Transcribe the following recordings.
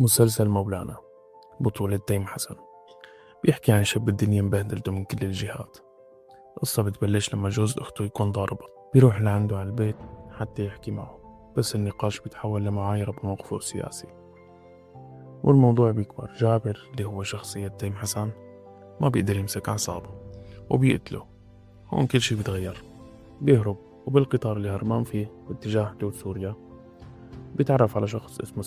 مسلسل مولانا بطولة تيم حسن بيحكي عن شاب الدنيا مبهدلته من كل الجهات. القصة بتبلش لما جوز أخته يكون ضاربه، بيروح لعنده على البيت حتى يحكي معه، بس النقاش بيتحول لمعايرة بموقفه السياسي، والموضوع بيكبر. جابر اللي هو شخصية تيم حسن ما بيقدر يمسك أعصابه وبيقتله. هون كل شي بيتغير، بيهرب، وبالقطار اللي هربان فيه باتجاه حدود سوريا بيتعرف على شخص اسمه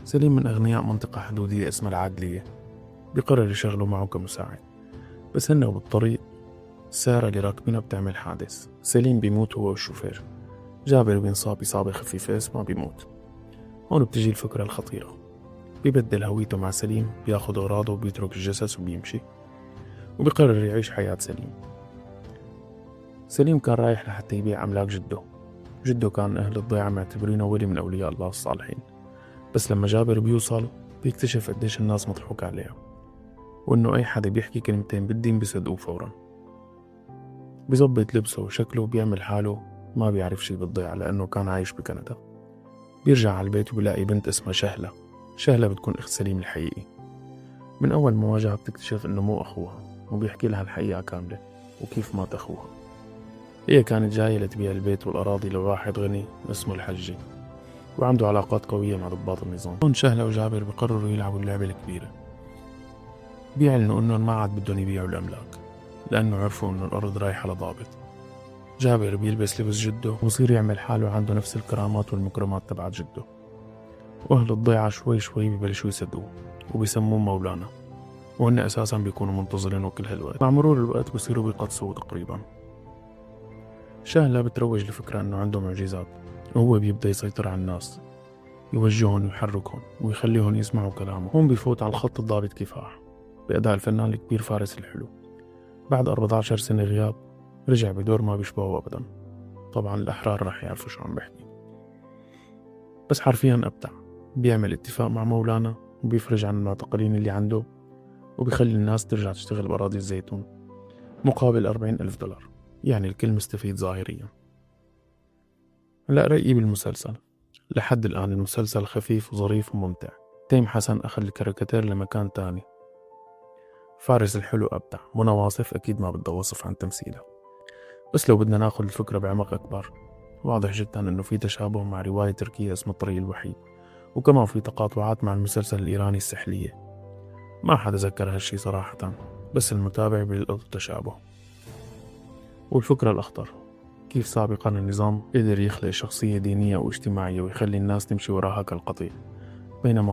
سليم من أغنياء منطقة حدودية اسمها العادلية. بيقرر يشغله معه كمساعد، بس هنه بالطريق سارة اللي راكبينها بتعمل حادث. سليم بيموت هو والشوفير. جابر بينصاب إصابة خفيفة بس ما بيموت. هون بتجي الفكرة الخطيرة، بيبدل هويته مع سليم، بياخد أغراضه وبيترك الجثث وبيمشي، وبيقرر يعيش حياة سليم كان رايح لحتى يبيع أملاك جده كان أهل الضيعة معتبرينه ولي من أولياء الله الصالحين. بس لما جابر بيوصل بيكتشف قديش الناس مضحوك عليها، وإنه أي حدا بيحكي كلمتين بالدين بيصدقوه فورا. بيظبط لبسه وشكله وبيعمل حاله ما بيعرف شي بالضيعة لأنه كان عايش بكندا. بيرجع على البيت وبيلاقي بنت اسمها شهلة بتكون أخت سليم الحقيقي. من أول مواجهة بتكتشف إنه مو أخوها، وبيحكي لها الحقيقة كاملة وكيف مات أخوها. هي كانت جاية لتبيع البيت والأراضي لواحد غني اسمه الحجي، وعنده علاقات قوية مع ضباط النظام. هون شهلة وجابر بقرروا يلعبوا اللعبة الكبيرة، بيعلنوا إنهم ما عاد بدهم يبيعوا الأملاك لأنه عرفوا إنه الأرض رايحة لضابط. جابر بيلبس لبس جده وبصير يعمل حاله عنده نفس الكرامات والمكرمات تبعت جده، وأهل الضيعة شوي شوي ببلشوا يصدقوه وبيسموه مولانا، وهن أساسا بيكونوا منتظرينه كل هالوقت. مع مرور الوقت بصيروا بيقدسوه تقريبا. شهلة بتروج لفكرة إنه عنده معجزات، وهو بيبدأ يسيطر على الناس، يوجههم ويحركهم ويخليهم يسمعوا كلامه. هون بيفوت على الخط الضابط كفاح بأداء الفنان الكبير فارس الحلو. بعد 14 سنة غياب رجع بدور ما بيشبهه أبدا. طبعا الأحرار راح يعرفوا شو عم بحكي، بس حرفيا أبدع. بيعمل اتفاق مع مولانا وبيفرج عن المعتقلين اللي عنده، وبيخلي الناس ترجع تشتغل بأراضي الزيتون مقابل 40,000 دولار. يعني الكل مستفيد ظاهريا. هلأ رأيي بالمسلسل. لحد الآن المسلسل خفيف وظريف وممتع. تيم حسن أخذ الكاريكاتير لمكان تاني. فارس الحلو أبدع. منى واصف أكيد ما بدها وصف عن تمثيلها، بس لو بدنا ناخذ الفكرة بعمق أكبر، واضح جدا أنه في تشابه مع رواية تركية اسمها الطريق الوحيد، وكمان في تقاطعات مع المسلسل الإيراني السحلية. ما حدا ذكر هالشي صراحة، بس المتابع بيلقط تشابه. والفكرة الأخطر، كيف سابقا النظام قدر يخلق شخصية دينية واجتماعية ويخلي الناس تمشي وراها كالقطيع، بينما